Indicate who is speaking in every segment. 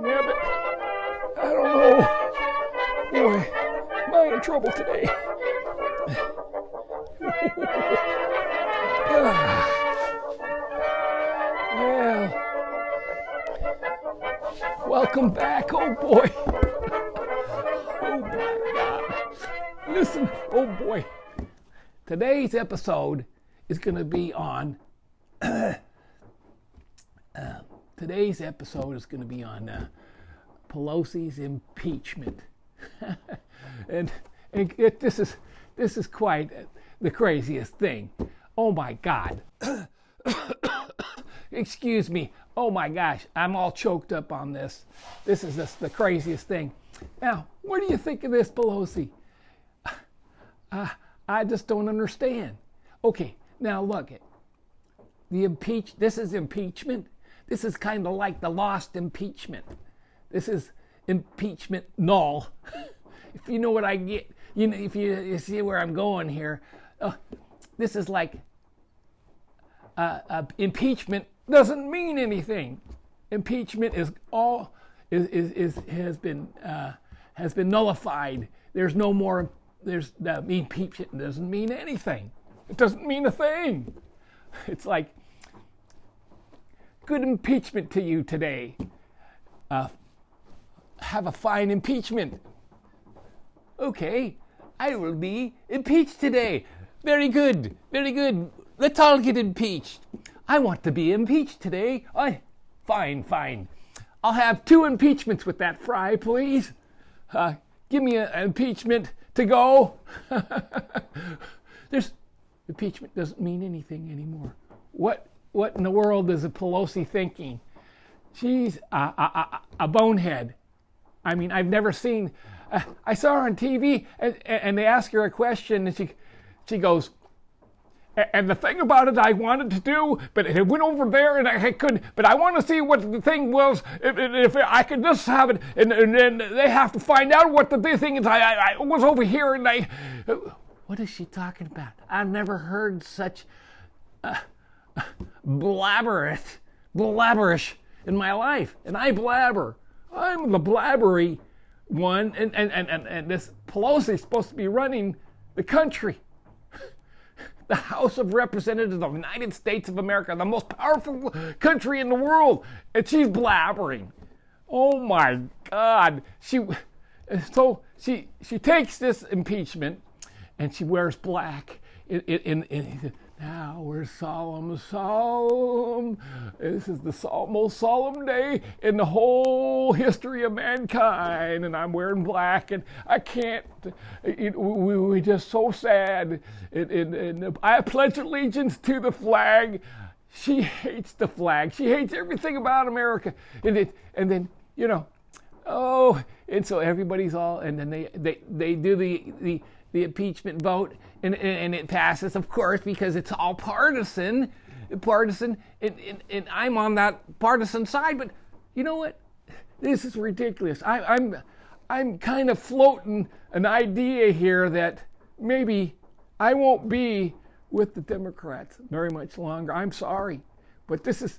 Speaker 1: Nabbit. I don't know. Boy, am I in trouble today? Well, welcome back, oh boy. Oh my God. Listen, oh boy. Today's episode is going to be on Pelosi's impeachment. and this is quite the craziest thing. Oh my God. Excuse me. Oh my gosh, I'm all choked up on this. This is just the craziest thing. Now, what do you think of this, Pelosi? I just don't understand. Okay, now look it. This is impeachment. This is kind of like the lost impeachment. This is impeachment null. If you know what I get, if you see where I'm going here, this is like impeachment doesn't mean anything. Impeachment has been nullified. There's no more. Impeachment doesn't mean anything. It doesn't mean a thing. It's like good impeachment to you today. Have a fine impeachment. Okay, I will be impeached today. Very good, very good. Let's all get impeached. I want to be impeached today. Fine. I'll have 2 impeachments with that fry, please. Give me an impeachment to go. Impeachment doesn't mean anything anymore. What in the world is a Pelosi thinking? She's a bonehead. I mean, I've never seen. I saw her on TV, and they ask her a question, and she goes, and the thing about it I wanted to do, but it went over there, and I couldn't. But I want to see what the thing was. If I could just have it, and then they have to find out what the thing is. I was over here, and I. What is she talking about? I've never heard such blabberish in my life, and I blabber. I'm the blabbery one, and this Pelosi is supposed to be running the country. The House of Representatives of the United States of America, the most powerful country in the world, and she's blabbering. Oh my God! She takes this impeachment, and she wears black. Now we're solemn. This is the most solemn day in the whole history of mankind, and I'm wearing black, and I can't. We're just so sad. I pledge allegiance to the flag. She hates the flag. She hates everything about America, and then and so everybody's all, and then they do the impeachment vote, and it passes, of course, because it's all partisan, and I'm on that partisan side. But you know what? This is ridiculous. I'm kind of floating an idea here that maybe I won't be with the Democrats very much longer. I'm sorry, but this is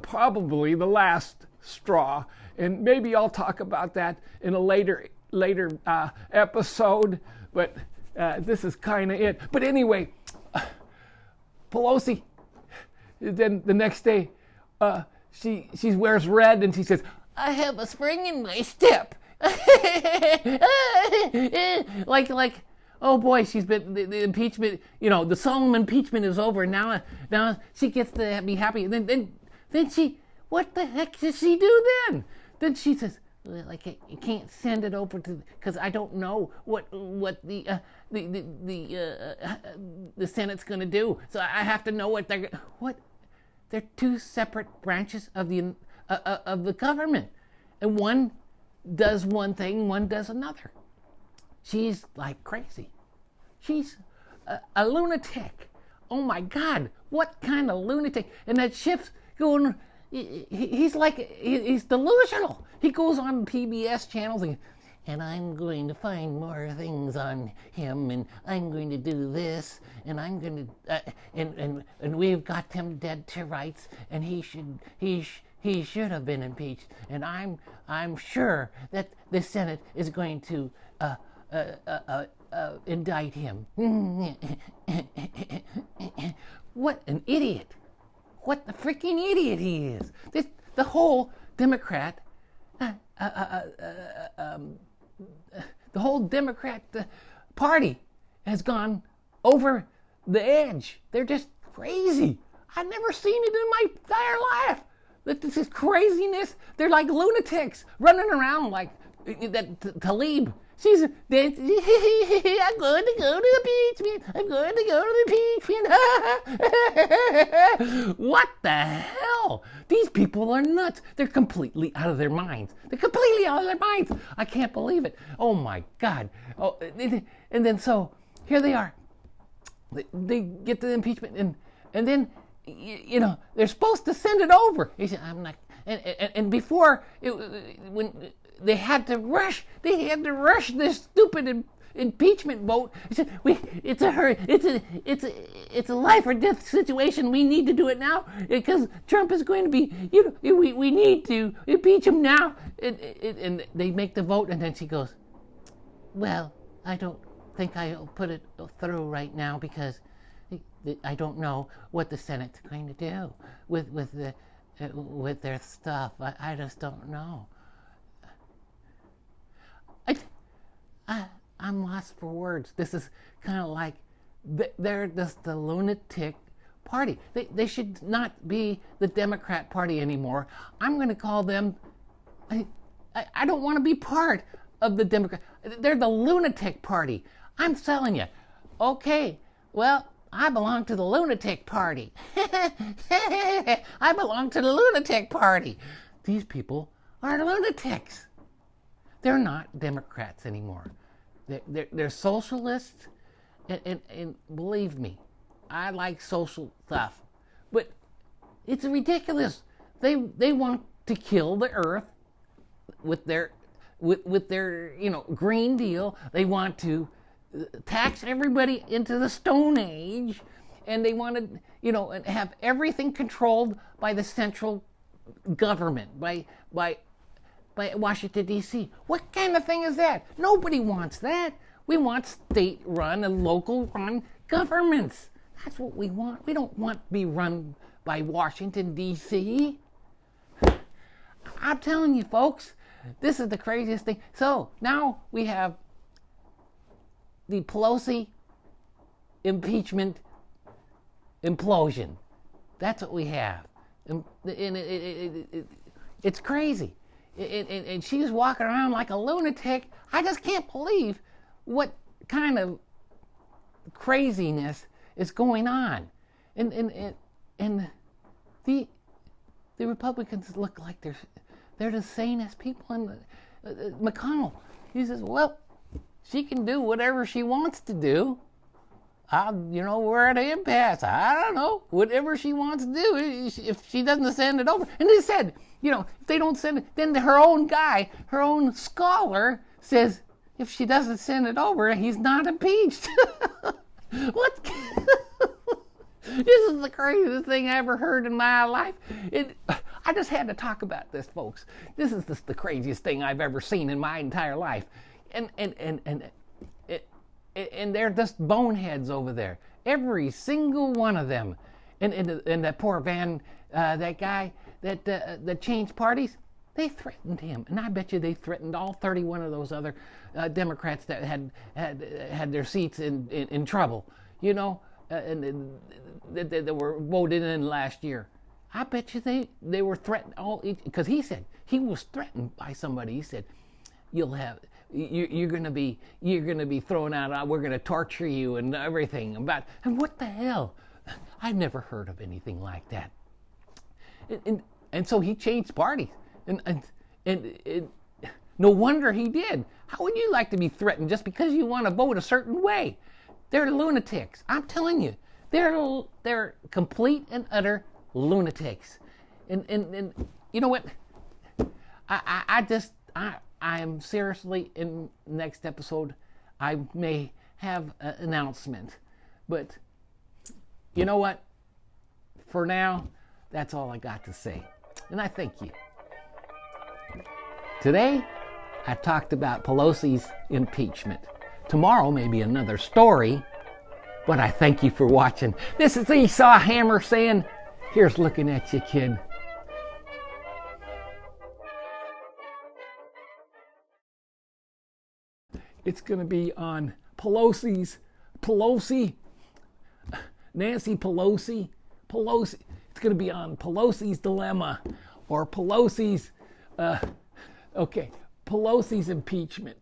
Speaker 1: probably the last straw, and maybe I'll talk about that in a later episode, but this is kind of it. But anyway, Pelosi, then the next day, she wears red, and she says, "I have a spring in my step." like, oh boy, she's been the impeachment. The solemn impeachment is over. Now she gets to be happy. And then she, what the heck does she do then? Then she says, like, you can't send it over to, because I don't know what the Senate's going to do. So I have to know what they're 2 separate branches of the government, and one does one thing, one does another. She's like crazy. She's a lunatic. Oh my God, what kind of lunatic? And that Schiff's going. He's delusional. He goes on PBS channels and I'm going to find more things on him, and I'm going to do this, and and we've got him dead to rights, and he
Speaker 2: he should have been impeached, and I'm sure that the Senate is going to indict him. What an idiot! What the freaking idiot he is! The whole Democrat, the whole Democrat Party has gone over the edge. They're just crazy. I've never seen it in my entire life. This is craziness. They're like lunatics running around like that Talib. She's I'm going to go to the impeachment. I'm going to go to the impeachment. What the hell? These people are nuts. They're completely out of their minds. I can't believe it. Oh my God. Oh, and then so here they are. They get to the impeachment and then they're supposed to send it over. He said, I'm not. And before when they had to rush this stupid impeachment vote. He said, it's a life or death situation. We need to do it now because Trump is going to be. We need to impeach him now. And they make the vote, and then she goes, well, I don't think I'll put it through right now because I don't know what the Senate's going to do with their stuff. I just don't know. I'm lost for words. This is kind of like they're just the lunatic party. They should not be the Democrat Party anymore. I'm going to call them. I don't want to be part of the Democrat. They're the lunatic party. I'm telling you. Okay, well, I belong to the lunatic party. I belong to the lunatic party. These people are lunatics. They're not Democrats anymore. They're socialists, and believe me, I like social stuff, but it's ridiculous. They want to kill the earth with their Green Deal. They want to tax everybody into the Stone Age, and they want to have everything controlled by the central government, by Washington, D.C. What kind of thing is that? Nobody wants that. We want state-run and local-run governments. That's what we want. We don't want to be run by Washington, D.C. I'm telling you, folks, this is the craziest thing. So now we have the Pelosi impeachment implosion. That's what we have. And it's crazy. And she's walking around like a lunatic. I just can't believe what kind of craziness is going on. And the Republicans look like they're the sanest people. And McConnell, he says, well, she can do whatever she wants to do. We're at an impasse. I don't know. Whatever she wants to do, if she doesn't send it over. And they said, if they don't send it, then her own guy, her own scholar says, if she doesn't send it over, he's not impeached. What? This is the craziest thing I ever heard in my life. I just had to talk about this, folks. This is just the craziest thing I've ever seen in my entire life. And they're just boneheads over there. Every single one of them. And that poor that guy that changed parties, they threatened him. And I bet you they threatened all 31 of those other Democrats that had their seats in trouble, and that were voted in last year. I bet you they were threatened because he said he was threatened by somebody. He said, you're gonna be thrown out. We're gonna torture you and everything. And what the hell? I've never heard of anything like that. And so he changed parties. And no wonder he did. How would you like to be threatened just because you want to vote a certain way? They're lunatics. I'm telling you, they're complete and utter lunatics. And you know what? I am seriously, in next episode, I may have an announcement. But you know what? For now, that's all I got to say. And I thank you. Today, I talked about Pelosi's impeachment. Tomorrow may be another story, but I thank you for watching. This is Esau Hammer saying, here's looking at you, kid.
Speaker 1: It's going to be on Nancy Pelosi. It's going to be on Pelosi's dilemma or Pelosi's impeachment.